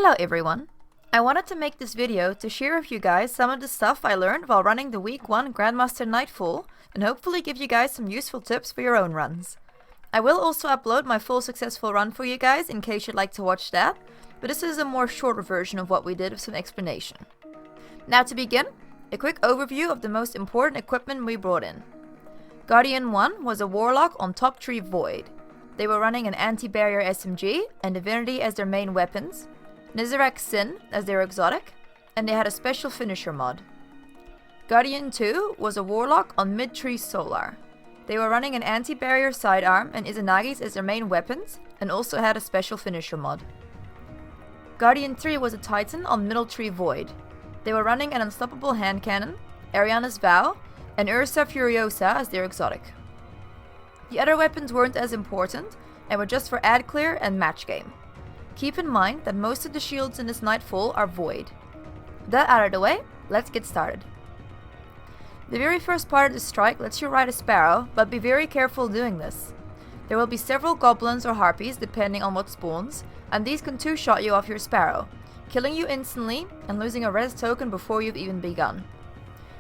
Hello everyone! I wanted to make this video to share with you guys some of the stuff I learned while running the week 1 Grandmaster Nightfall and hopefully give you guys some useful tips for your own runs. I will also upload my full successful run for you guys in case you'd like to watch that, but this is a more shorter version of what we did with some explanation. Now to begin, a quick overview of the most important equipment we brought in. Guardian 1 was a Warlock on top tree Void. They were running an anti-barrier SMG and Divinity as their main weapons, Nizarek Sin as their exotic, and they had a special finisher mod. Guardian 2 was a Warlock on mid-tree Solar. They were running an anti-barrier sidearm and Izanagis as their main weapons, and also had a special finisher mod. Guardian 3 was a Titan on middle tree Void. They were running an unstoppable hand cannon, Ariana's Vow, and Ursa Furiosa as their exotic. The other weapons weren't as important, and were just for ad clear and match game. Keep in mind that most of the shields in this Nightfall are Void. With that out of the way, let's get started. The very first part of the strike lets you ride a sparrow, but be very careful doing this. There will be several goblins or harpies depending on what spawns, and these can two-shot you off your sparrow, killing you instantly and losing a res token before you've even begun.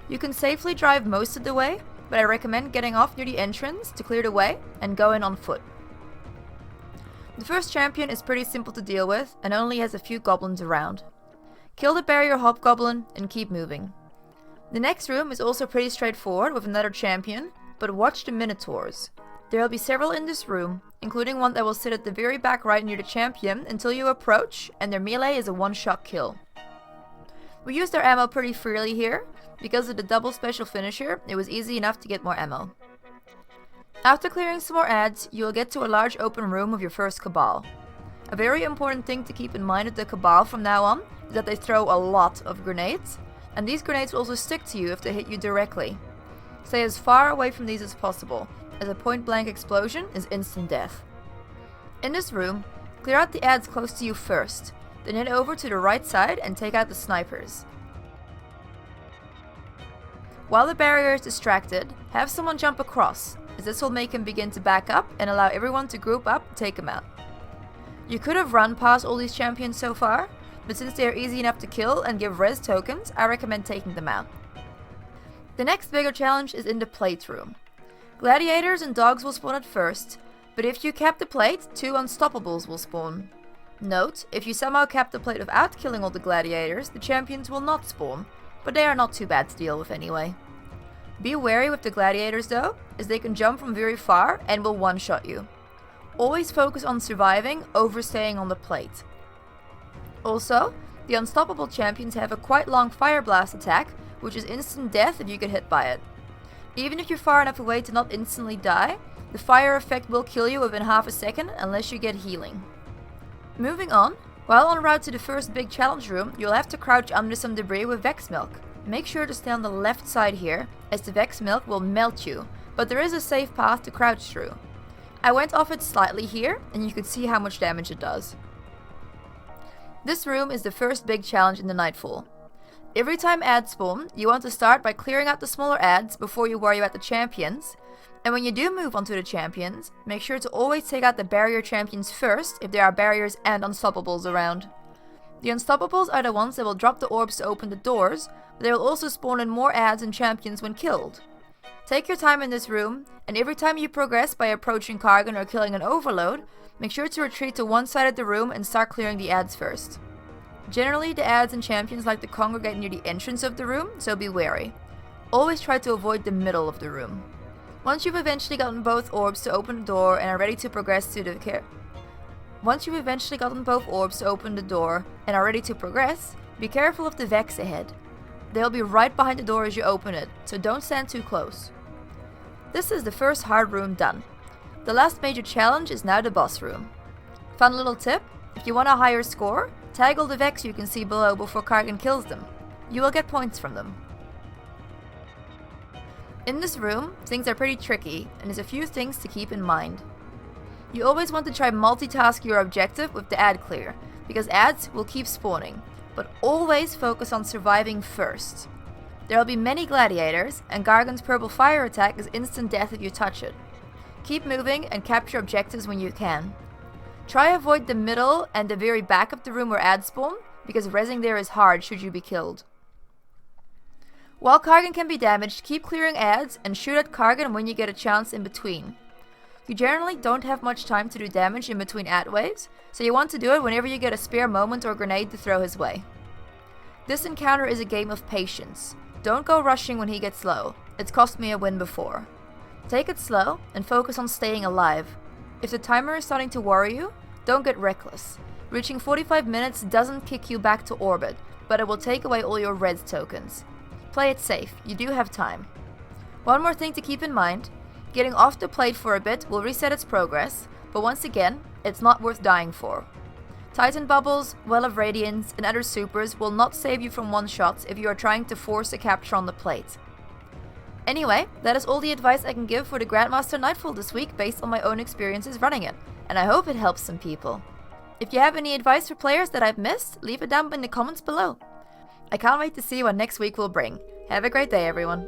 You can safely drive most of the way, but I recommend getting off near the entrance to clear the way and go in on foot. The first champion is pretty simple to deal with and only has a few goblins around. Kill the barrier hobgoblin and keep moving. The next room is also pretty straightforward with another champion, but watch the Minotaurs. There will be several in this room, including one that will sit at the very back right near the champion until you approach, and their melee is a one-shot kill. We used our ammo pretty freely here. Because of the double special finisher, it was easy enough to get more ammo. After clearing some more ads, you will get to a large open room with your first Cabal. A very important thing to keep in mind with the Cabal from now on is that they throw a lot of grenades, and these grenades will also stick to you if they hit you directly. Stay as far away from these as possible, as a point-blank explosion is instant death. In this room, clear out the ads close to you first, then head over to the right side and take out the snipers. While the barrier is distracted, have someone jump across, as this will make him begin to back up and allow everyone to group up and take him out. You could have run past all these champions so far, but since they are easy enough to kill and give res tokens, I recommend taking them out. The next bigger challenge is in the plate room. Gladiators and dogs will spawn at first, but if you cap the plate, 2 unstoppables will spawn. Note, if you somehow cap the plate without killing all the gladiators, the champions will not spawn, but they are not too bad to deal with anyway. Be wary with the gladiators though, as they can jump from very far and will one-shot you. Always focus on surviving over staying on the plate. Also, the unstoppable champions have a quite long fire blast attack, which is instant death if you get hit by it. Even if you're far enough away to not instantly die, the fire effect will kill you within half a second unless you get healing. Moving on, while en route to the first big challenge room, you'll have to crouch under some debris with Vex Milk. Make sure to stay on the left side here, as the Vex Milk will melt you, but there is a safe path to crouch through. I went off it slightly here, and you can see how much damage it does. This room is the first big challenge in the Nightfall. Every time ads spawn, you want to start by clearing out the smaller ads before you worry about the champions, and when you do move onto the champions, make sure to always take out the barrier champions first if there are barriers and unstoppables around. The unstoppables are the ones that will drop the orbs to open the doors, but they will also spawn in more ads and champions when killed. Take your time in this room, and every time you progress by approaching Kargan or killing an overload, make sure to retreat to one side of the room and start clearing the ads first. Generally, the ads and champions like to congregate near the entrance of the room, so be wary. Always try to avoid the middle of the room. Once you've eventually gotten both orbs to open the door and are ready to progress to the be careful of the Vex ahead. They'll be right behind the door as you open it, so don't stand too close. This is the first hard room done. The last major challenge is now the boss room. Fun little tip, if you want a higher score, tag all the Vex you can see below before Kargan kills them. You will get points from them. In this room, things are pretty tricky, and there's a few things to keep in mind. You always want to try multitask your objective with the ad clear, because ads will keep spawning, but always focus on surviving first. There will be many gladiators, and Gargan's purple fire attack is instant death if you touch it. Keep moving and capture objectives when you can. Try avoid the middle and the very back of the room where ads spawn, because rezzing there is hard should you be killed. While Kargan can be damaged, keep clearing ads and shoot at Kargan when you get a chance in between. You generally don't have much time to do damage in between ad waves, so you want to do it whenever you get a spare moment or grenade to throw his way. This encounter is a game of patience. Don't go rushing when he gets low. It's cost me a win before. Take it slow and focus on staying alive. If the timer is starting to worry you, don't get reckless. Reaching 45 minutes doesn't kick you back to orbit, but it will take away all your red tokens. Play it safe, you do have time. One more thing to keep in mind, getting off the plate for a bit will reset its progress, but once again, it's not worth dying for. Titan Bubbles, Well of Radiance, and other supers will not save you from one-shots if you are trying to force a capture on the plate. Anyway, that is all the advice I can give for the Grandmaster Nightfall this week based on my own experiences running it, and I hope it helps some people. If you have any advice for players that I've missed, leave it down in the comments below. I can't wait to see what next week will bring. Have a great day, everyone.